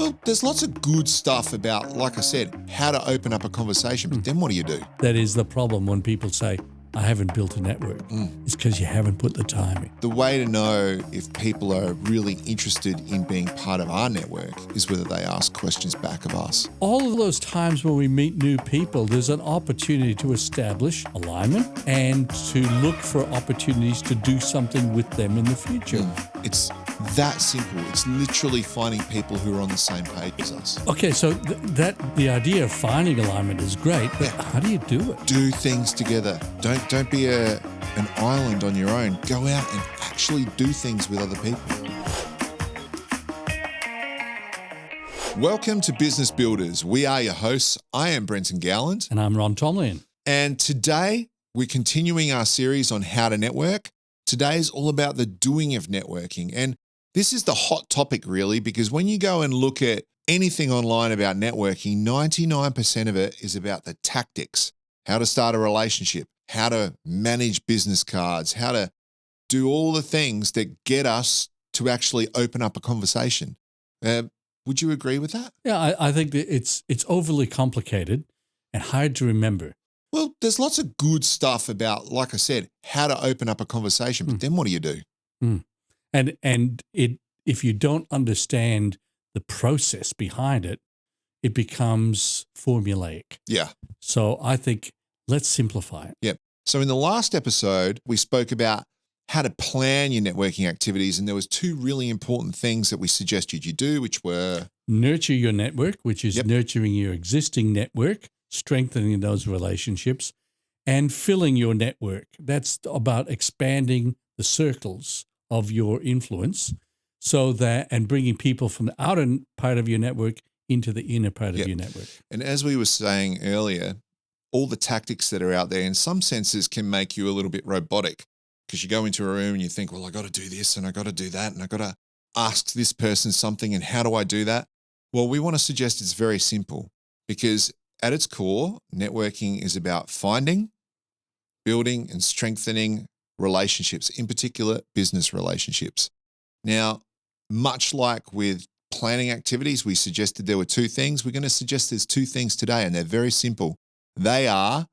Well, there's lots of good stuff about, like I said, how to open up a conversation. But then what do you do? That is the problem when people say, I haven't built a network. It's because you haven't put the time in. The way to know if people are really interested in being part of our network is whether they ask questions back of us. All of those times when we meet new people, there's an opportunity to establish alignment and to look for opportunities to do something with them in the future. It's that simple. It's literally finding people who are on the same page as us. Okay, so the idea of finding alignment is great, but how do you do it? Do things together. Don't be an island on your own. Go out and actually do things with other people. Welcome to Business Builders. We are your hosts. I am Brenton Gowland. And I'm Ron Tomlin. And today we're continuing our series on how to network. Today is all about the doing of networking. And this is the hot topic really, because when you go and look at anything online about networking, 99% of it is about the tactics, how to start a relationship, how to manage business cards, how to do all the things that get us to actually open up a conversation. Would you agree with that? Yeah, I think that it's overly complicated and hard to remember. Well, there's lots of good stuff about, like I said, how to open up a conversation, but then what do you do? And if you don't understand the process behind it, it becomes formulaic. Yeah. So I think let's simplify it. Yep. So in the last episode, we spoke about how to plan your networking activities, and there was two really important things that we suggested you do, which were nurture your network, which is nurturing your existing network, strengthening those relationships, and filling your network. That's about expanding the circles of your influence and bringing people from the outer part of your network into the inner part of your network. And as we were saying earlier, all the tactics that are out there in some senses can make you a little bit robotic, because you go into a room and you think, well, I got to do this and I got to do that and I got to ask this person something, and how do I do that? Well, we want to suggest it's very simple, because at its core, networking is about finding, building and strengthening relationships, in particular business relationships. Now, much like with planning activities, we suggested there were two things. We're going to suggest there's two things today, and they're very simple. They are,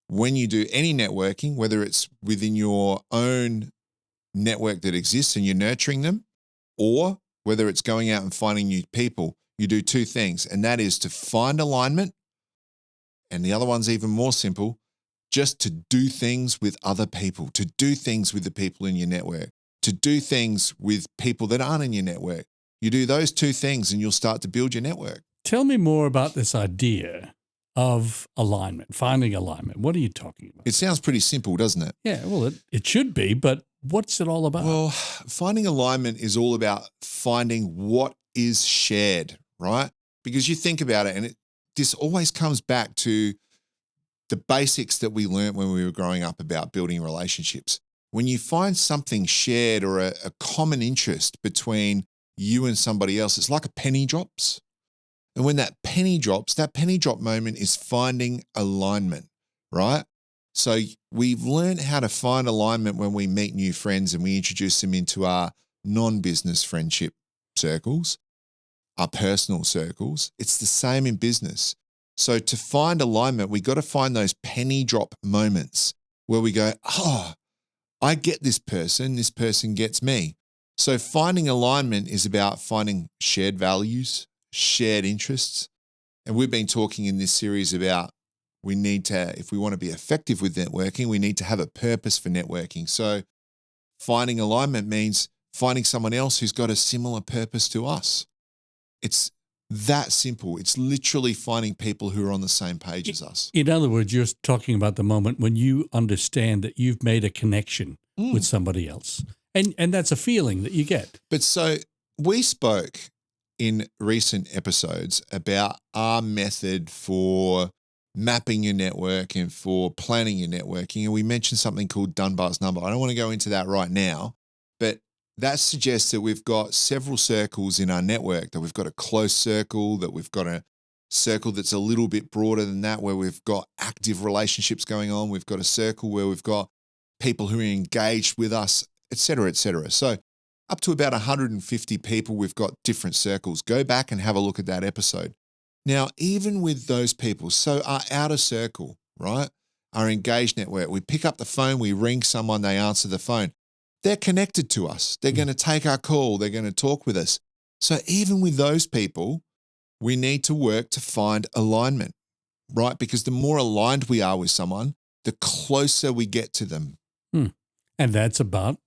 when you do any networking, whether it's within your own network that exists and you're nurturing them, or whether it's going out and finding new people, you do two things, and that is to find alignment, and the other one's even more simple, just to do things with other people, to do things with the people in your network, to do things with people that aren't in your network. You do those two things and you'll start to build your network. Tell me more about this idea of alignment, finding alignment. What are you talking about? It sounds pretty simple, doesn't it? Yeah, well, it should be, but what's it all about? Well, finding alignment is all about finding what is shared, right? Because you think about it, and this always comes back to the basics that we learned when we were growing up about building relationships. When you find something shared or a common interest between you and somebody else, it's like a penny drops. And when that penny drops, that penny drop moment is finding alignment, right? So we've learned how to find alignment when we meet new friends and we introduce them into our non-business friendship circles, our personal circles. It's the same in business. So to find alignment, we got to find those penny drop moments where we go, oh, I get this person gets me. So finding alignment is about finding shared values, shared interests. And we've been talking in this series about we need to, if we want to be effective with networking, we need to have a purpose for networking. So finding alignment means finding someone else who's got a similar purpose to us. It's that simple. It's literally finding people who are on the same page as us. In other words, you're talking about the moment when you understand that you've made a connection with somebody else. And that's a feeling that you get. But so we spoke in recent episodes about our method for mapping your network and for planning your networking. And we mentioned something called Dunbar's number. I don't want to go into that right now, but that suggests that we've got several circles in our network, that we've got a close circle, that we've got a circle that's a little bit broader than that, where we've got active relationships going on. We've got a circle where we've got people who are engaged with us, et cetera, et cetera. So up to about 150 people, we've got different circles. Go back and have a look at that episode. Now, even with those people, so our outer circle, right? Our engaged network, we pick up the phone, we ring someone, they answer the phone. They're connected to us. They're going to take our call. They're going to talk with us. So even with those people, we need to work to find alignment, right? Because the more aligned we are with someone, the closer we get to them. And that's about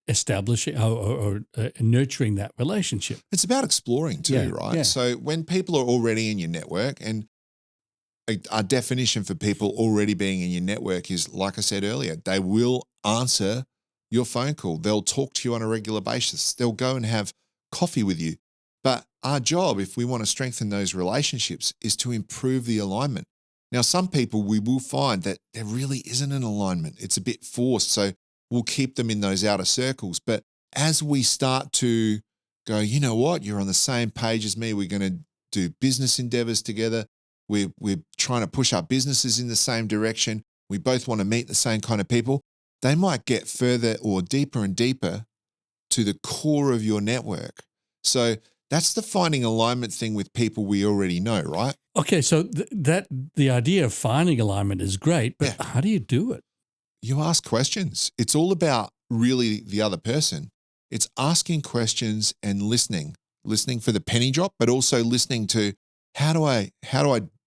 establishing or nurturing that relationship. It's about exploring too, right? Yeah. So when people are already in your network, and our definition for people already being in your network is, like I said earlier, they will answer your phone call. They'll talk to you on a regular basis. They'll go and have coffee with you. But our job, if we want to strengthen those relationships, is to improve the alignment. Now, some people we will find that there really isn't an alignment. It's a bit forced. So we'll keep them in those outer circles. But as we start to go, you know what, you're on the same page as me. We're going to do business endeavors together. We're trying to push our businesses in the same direction. We both want to meet the same kind of people. They might get further or deeper and deeper to the core of your network. So that's the finding alignment thing with people we already know, right? Okay, so the idea of finding alignment is great, but how do you do it? You ask questions. It's all about really the other person. It's asking questions and listening for the penny drop, but also listening to how do I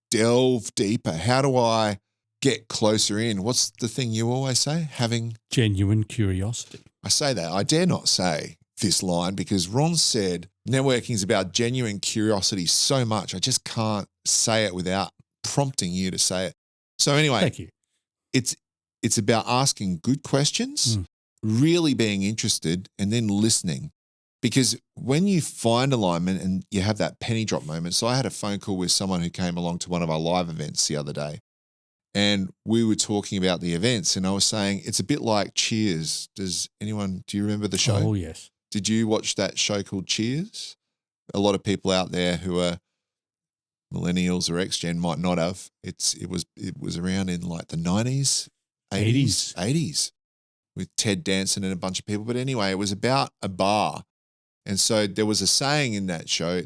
delve deeper? How do I get closer in? What's the thing you always say? Having genuine curiosity. I say that. I dare not say this line because Ron said networking is about genuine curiosity so much. I just can't say it without prompting you to say it. So anyway, thank you. It's about asking good questions, really being interested, and then listening. Because when you find alignment and you have that penny drop moment, so I had a phone call with someone who came along to one of our live events the other day, and we were talking about the events, and I was saying it's a bit like Cheers. Do you remember the show? Oh, yes. Did you watch that show called Cheers? A lot of people out there who are millennials or X-Gen might not have. It was around in like the 90s, 80s with Ted Danson and a bunch of people. But anyway, it was about a bar. And so there was a saying in that show,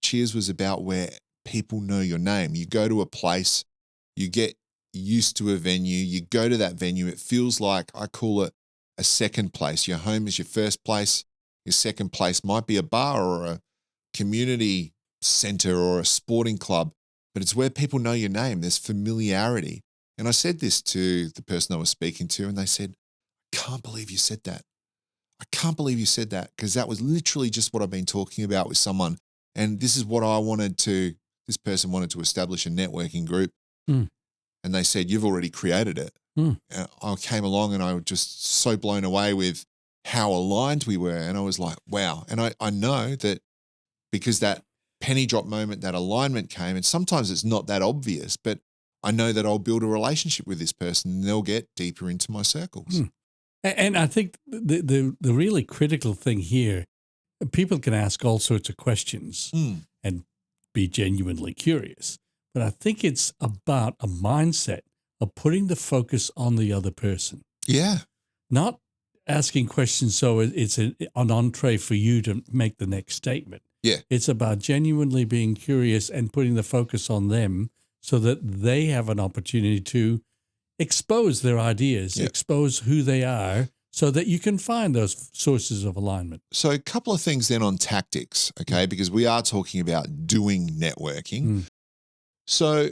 Cheers was about where people know your name. You go to a place, you get used to a venue, you go to that venue, it feels like, I call it a second place. Your home is your first place. Your second place might be a bar or a community center or a sporting club, but it's where people know your name. There's familiarity. And I said this to the person I was speaking to, and they said, I can't believe you said that. I can't believe you said that, because that was literally just what I've been talking about with someone. And this is what this person wanted to establish a networking group. And they said, you've already created it. And I came along and I was just so blown away with how aligned we were. And I was like, wow. And I know that because that penny drop moment, that alignment came, and sometimes it's not that obvious, but I know that I'll build a relationship with this person and they'll get deeper into my circles. And I think the really critical thing here, people can ask all sorts of questions and be genuinely curious. But I think it's about a mindset of putting the focus on the other person. Yeah. Not asking questions so it's an entree for you to make the next statement. Yeah. It's about genuinely being curious and putting the focus on them so that they have an opportunity to expose their ideas, expose who they are, so that you can find those sources of alignment. So a couple of things then on tactics, okay, because we are talking about doing networking. So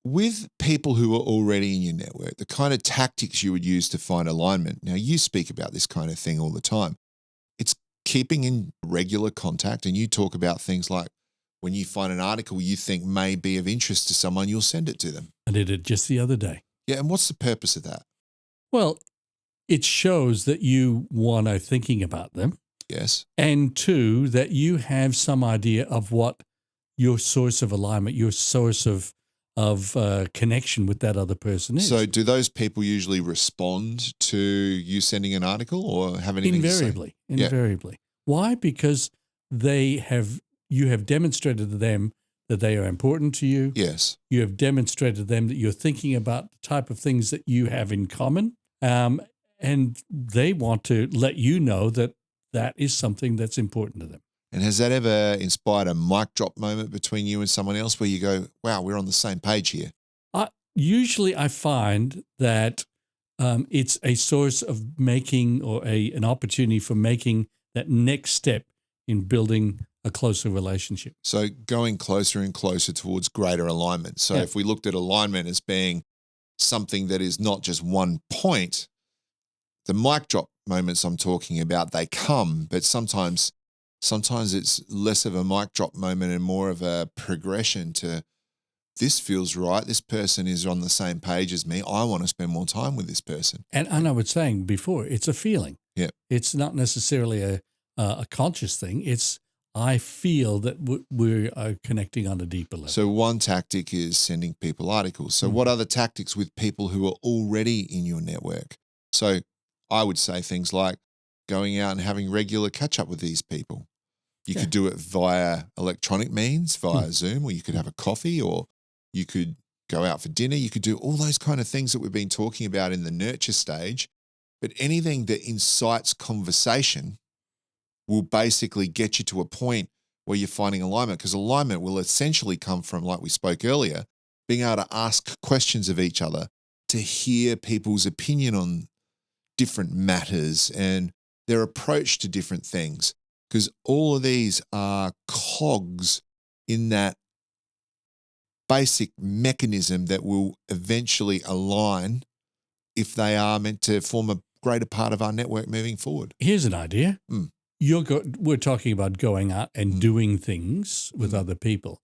with people who are already in your network, the kind of tactics you would use to find alignment. Now, you speak about this kind of thing all the time. It's keeping in regular contact, and you talk about things like when you find an article you think may be of interest to someone, you'll send it to them. I did it just the other day. Yeah, and what's the purpose of that? Well, it shows that you, one, are thinking about them. Yes. And two, that you have some idea of what your source of alignment, your source of connection with that other person is. So do those people usually respond to you sending an article or have anything Invariably. to say? Invariably. Why? Because you have demonstrated to them that they are important to you. Yes. You have demonstrated to them that you're thinking about the type of things that you have in common. And they want to let you know that that is something that's important to them. And has that ever inspired a mic drop moment between you and someone else where you go, wow, we're on the same page here? Usually I find that it's a source of making or an opportunity for making that next step in building a closer relationship. So going closer and closer towards greater alignment. So if we looked at alignment as being something that is not just one point, the mic drop moments I'm talking about, they come, but sometimes it's less of a mic drop moment and more of a progression to, this feels right. This person is on the same page as me. I want to spend more time with this person. And I was saying before, it's a feeling. Yeah. It's not necessarily a conscious thing. It's, I feel that we are connecting on a deeper level. So one tactic is sending people articles. So what other tactics with people who are already in your network? So I would say things like going out and having regular catch up with these people. You could do it via electronic means, via Zoom, or you could have a coffee, or you could go out for dinner. You could do all those kind of things that we've been talking about in the nurture stage. But anything that incites conversation will basically get you to a point where you're finding alignment, because alignment will essentially come from, like we spoke earlier, being able to ask questions of each other, to hear people's opinion on different matters and their approach to different things, because all of these are cogs in that basic mechanism that will eventually align if they are meant to form a greater part of our network moving forward. Here's an idea. We're talking about going out and doing things with other people.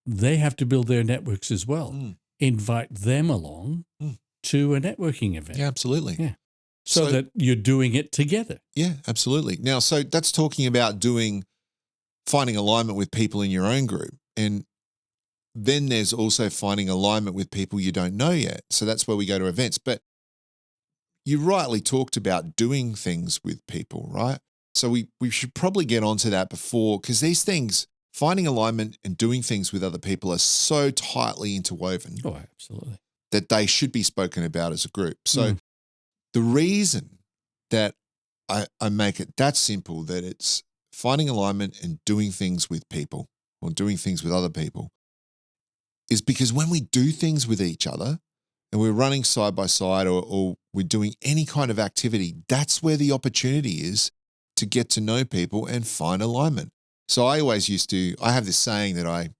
They have to build their networks as well. Invite them along to a networking event. Yeah, absolutely. Yeah. So that you're doing it together. Yeah, absolutely. Now, so that's talking about finding alignment with people in your own group. And then there's also finding alignment with people you don't know yet. So that's where we go to events. But you rightly talked about doing things with people, right? So we should probably get onto that before, because these things, finding alignment and doing things with other people, are so tightly interwoven. Oh, absolutely. That they should be spoken about as a group. So the reason that I make it that simple, that it's finding alignment and doing things with people or doing things with other people, is because when we do things with each other and we're running side by side or we're doing any kind of activity, that's where the opportunity is to get to know people and find alignment. So I always I have this saying that I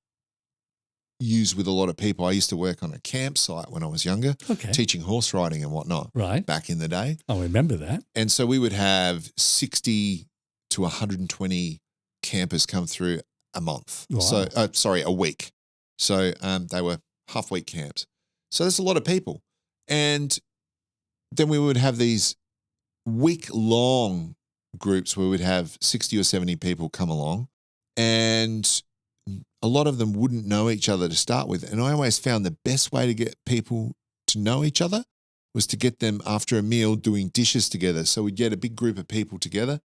use with a lot of people. I used to work on a campsite when I was younger, teaching horse riding and whatnot, back in the day. I remember that. And so we would have 60 to 120 campers come through a month. Wow. So, a week. So they were half-week camps. So there's a lot of people. And then we would have these week-long groups where we'd have 60 or 70 people come along, and a lot of them wouldn't know each other to start with. And I always found the best way to get people to know each other was to get them after a meal doing dishes together. So we'd get a big group of people together,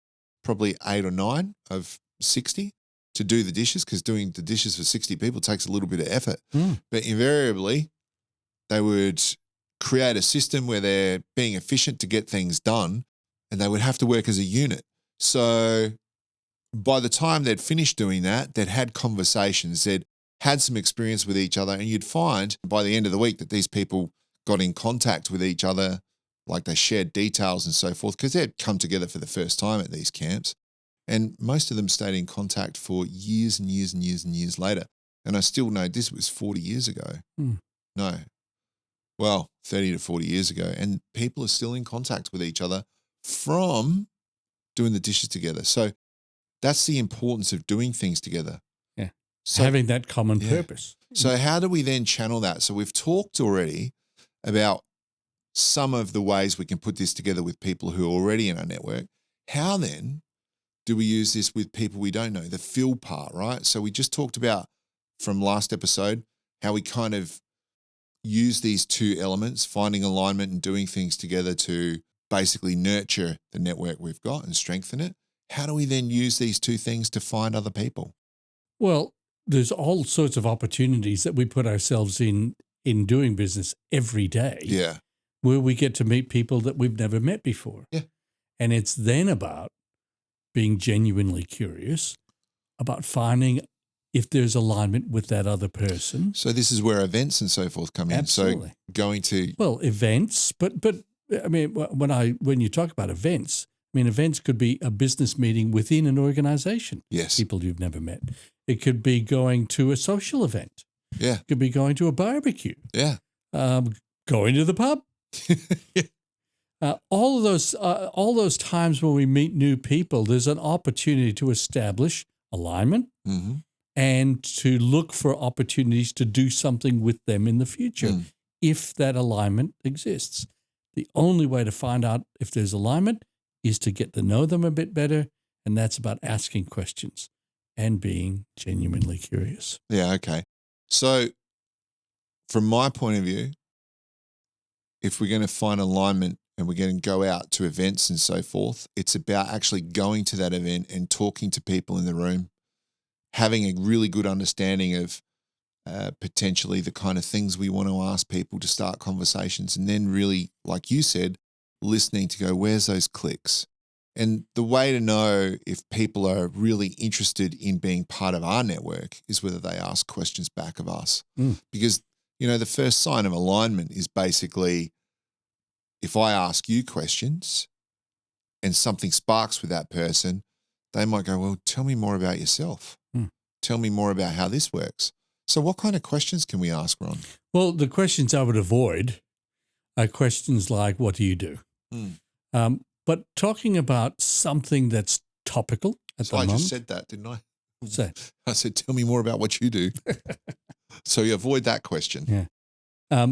probably 8 or 9 of 60, to do the dishes, because doing the dishes for 60 people takes a little bit of effort. But invariably, they would create a system where they're being efficient to get things done, and they would have to work as a unit. So by the time they'd finished doing that, they'd had conversations, they'd had some experience with each other, and you'd find by the end of the week that these people got in contact with each other, like they shared details and so forth, because they'd come together for the first time at these camps. And most of them stayed in contact for years and years and years and years later. And I still know this was 40 years ago. No. Well, 30 to 40 years ago. And people are still in contact with each other from doing the dishes together. So that's the importance of doing things together. Yeah. So, having that common purpose. So how do we then channel that? So we've talked already about some of the ways we can put this together with people who are already in our network. How then do we use this with people we don't know? The feel part, right? So we just talked about from last episode how we kind of use these two elements, finding alignment and doing things together, to basically nurture the network we've got and strengthen it. How do we then use these two things to find other people? Well, there's all sorts of opportunities that we put ourselves in doing business every day. Yeah. Where we get to meet people that we've never met before. Yeah. And it's then about being genuinely curious about finding if there's alignment with that other person. So this is where events and so forth come in. Absolutely. So going to events, but I mean, when you talk about events, I mean, events could be a business meeting within an organization. Yes. People you've never met. It could be going to a social event. Yeah. It could be going to a barbecue. Yeah. Going to the pub. All those times when we meet new people, there's an opportunity to establish alignment and to look for opportunities to do something with them in the future if that alignment exists. The only way to find out if there's alignment is to get to know them a bit better, and that's about asking questions and being genuinely curious. Yeah, okay. So from my point of view, if we're going to find alignment and we're going to go out to events and so forth, it's about actually going to that event and talking to people in the room, having a really good understanding of potentially the kind of things we want to ask people to start conversations, and then really, like you said, listening to go, where's those clicks? And the way to know if people are really interested in being part of our network is whether they ask questions back of us. Because, the first sign of alignment is basically if I ask you questions and something sparks with that person, they might go, well, tell me more about yourself. Tell me more about how this works. So what kind of questions can we ask, Ron? Well, the questions I would avoid are questions like, what do you do? But talking about something that's topical at the moment. I just said that, didn't I? What's that? I said, tell me more about what you do. So you avoid that question. Yeah.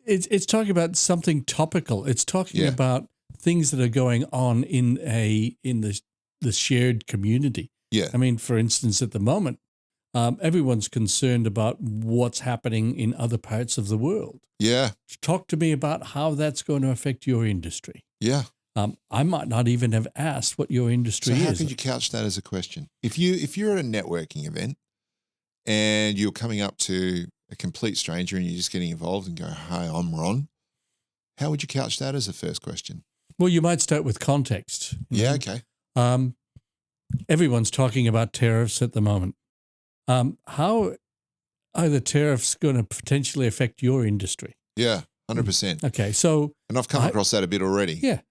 It's talking about something topical. It's talking about things that are going on in the shared community. Yeah. I mean, for instance, at the moment, everyone's concerned about what's happening in other parts of the world. Yeah. Talk to me about how that's going to affect your industry. Yeah. I might not even have asked what your industry is. So how could you couch that as a question? If you're at a networking event and you're coming up to a complete stranger and you're just getting involved and go, hi, I'm Ron, how would you couch that as a first question? Well, you might start with context. Yeah, okay. Everyone's talking about tariffs at the moment. How are the tariffs going to potentially affect your industry? Yeah, 100%. Okay, so... And I've come across that a bit already. Yeah.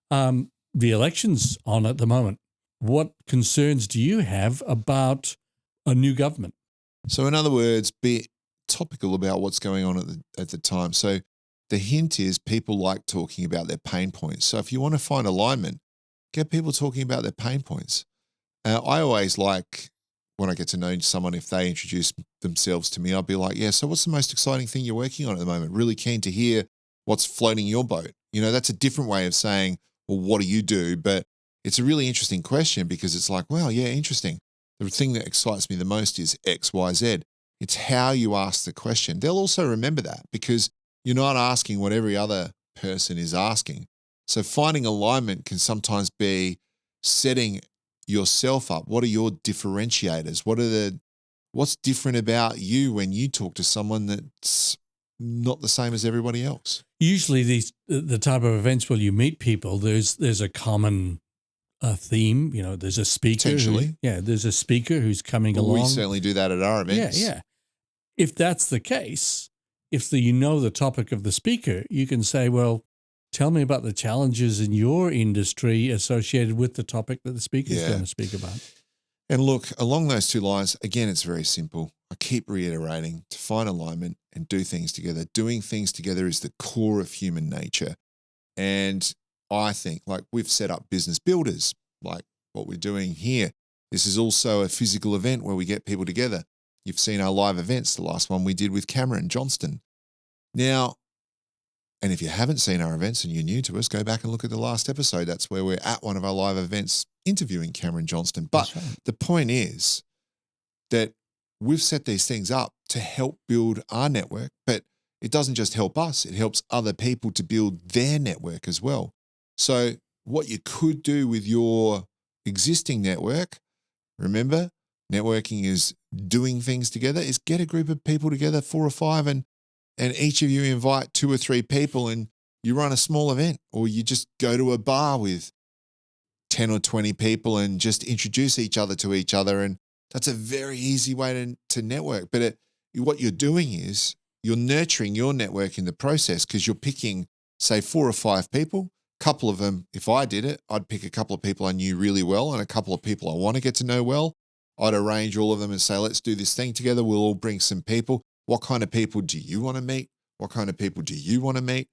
The election's on at the moment. What concerns do you have about a new government? So in other words, be topical about what's going on at the time. So the hint is people like talking about their pain points. So if you want to find alignment, get people talking about their pain points. I always like when I get to know someone, if they introduce themselves to me, I'll be like, yeah, so what's the most exciting thing you're working on at the moment? Really keen to hear what's floating your boat. That's a different way of saying, well, what do you do? But it's a really interesting question because it's like, wow, yeah, interesting. The thing that excites me the most is X, Y, Z. It's how you ask the question. They'll also remember that because you're not asking what every other person is asking. So finding alignment can sometimes be setting yourself up. What are your differentiators? What's different about you when you talk to someone that's not the same as everybody else? Usually the type of events where you meet people, there's a common theme. There's a speaker. Potentially. There's a speaker who's coming along. We certainly do that at our events. Yeah. If that's the case, if the topic of the speaker, you can say, well, tell me about the challenges in your industry associated with the topic that the speaker is going to speak about. And look, along those two lines, again, it's very simple. I keep reiterating, to find alignment and do things together. Doing things together is the core of human nature. And I think, like, we've set up business builders, like what we're doing here. This is also a physical event where we get people together. You've seen our live events, the last one we did with Cameron Johnston. Now, and if you haven't seen our events and you're new to us, go back and look at the last episode. That's where we're at one of our live events interviewing Cameron Johnston. But the point is that we've set these things up to help build our network, but it doesn't just help us. It helps other people to build their network as well. So what you could do with your existing network, remember, networking is doing things together, is get a group of people together, 4 or 5, and each of you invite 2 or 3 people and you run a small event, or you just go to a bar with 10 or 20 people and just introduce each other to each other. And that's a very easy way to network. But what you're doing is you're nurturing your network in the process, because you're picking, say, 4 or 5 people. A couple of them, if I did it, I'd pick a couple of people I knew really well and a couple of people I want to get to know well. I'd arrange all of them and say, let's do this thing together. We'll all bring some people. What kind of people do you want to meet? What kind of people do you want to meet?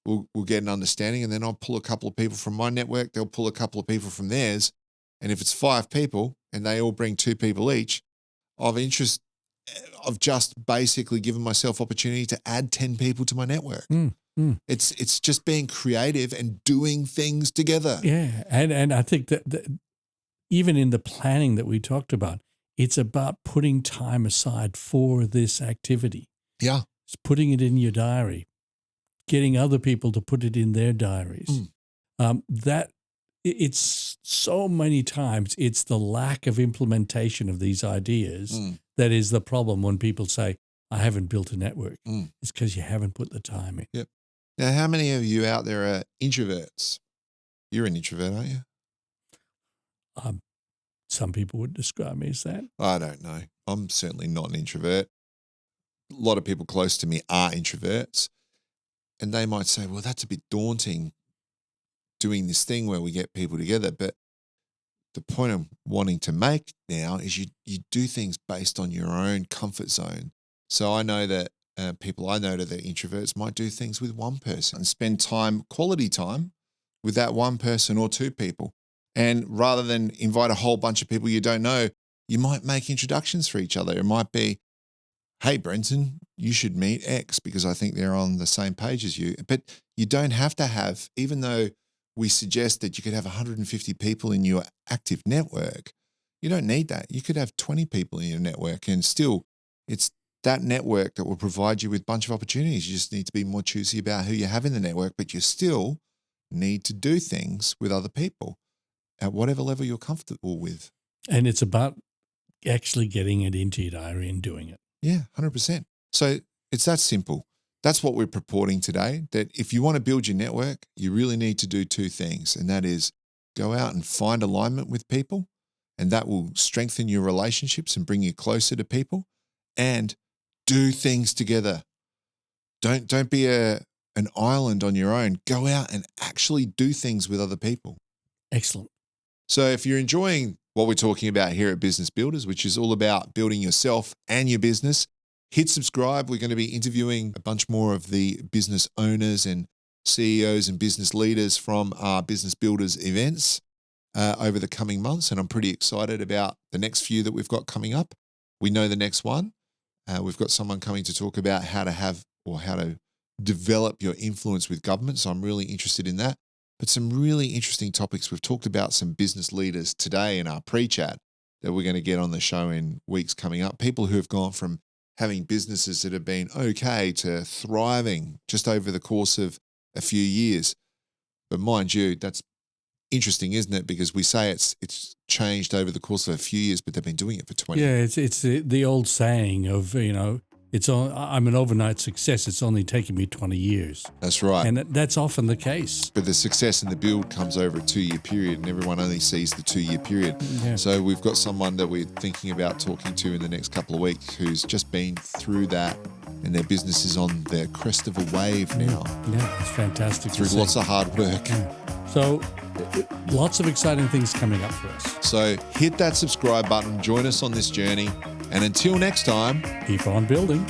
We'll get an understanding, and then I'll pull a couple of people from my network. They'll pull a couple of people from theirs. And if it's 5 people and they all bring 2 people each, I've just basically given myself opportunity to add 10 people to my network. It's just being creative and doing things together. Yeah. And I think that even in the planning that we talked about, it's about putting time aside for this activity. Yeah. It's putting it in your diary, getting other people to put it in their diaries. That it's so many times it's the lack of implementation of these ideas that is the problem when people say, I haven't built a network. It's because you haven't put the time in. Yep. Now, how many of you out there are introverts? You're an introvert, aren't you? Some people would describe me as that. I don't know. I'm certainly not an introvert. A lot of people close to me are introverts, and they might say, well, that's a bit daunting doing this thing where we get people together. But the point I'm wanting to make now is you do things based on your own comfort zone. So I know that people I know that are introverts might do things with one person and spend quality time with that one person or 2 people. And rather than invite a whole bunch of people you don't know, you might make introductions for each other. It might be, hey, Brenton, you should meet X because I think they're on the same page as you. But you don't have to have, even though we suggest that you could have 150 people in your active network, you don't need that. You could have 20 people in your network, and still it's that network that will provide you with a bunch of opportunities. You just need to be more choosy about who you have in the network, but you still need to do things with other people at whatever level you're comfortable with. And it's about actually getting it into your diary and doing it. Yeah, 100%. So it's that simple. That's what we're purporting today, that if you want to build your network, you really need to do 2 things, and that is go out and find alignment with people, and that will strengthen your relationships and bring you closer to people, and do things together. Don't be an island on your own. Go out and actually do things with other people. Excellent. So if you're enjoying what we're talking about here at Business Builders, which is all about building yourself and your business, hit subscribe. We're going to be interviewing a bunch more of the business owners and CEOs and business leaders from our Business Builders events over the coming months. And I'm pretty excited about the next few that we've got coming up. We know the next one. We've got someone coming to talk about how to develop your influence with government. So I'm really interested in that. But some really interesting topics. We've talked about some business leaders today in our pre-chat that we're going to get on the show in weeks coming up. People who have gone from having businesses that have been okay to thriving just over the course of a few years. But mind you, that's interesting, isn't it? Because we say it's changed over the course of a few years, but they've been doing it for 20 years. Yeah, it's the old saying of, I'm an overnight success. It's only taken me 20 years. That's right. And that's often the case. But the success and the build comes over a 2-year period, and everyone only sees the 2-year period. Yeah. So we've got someone that we're thinking about talking to in the next couple of weeks who's just been through that, and their business is on the crest of a wave now. Yeah, it's fantastic. Through lots of hard work. Yeah. So lots of exciting things coming up for us. So hit that subscribe button, join us on this journey, and until next time, keep on building.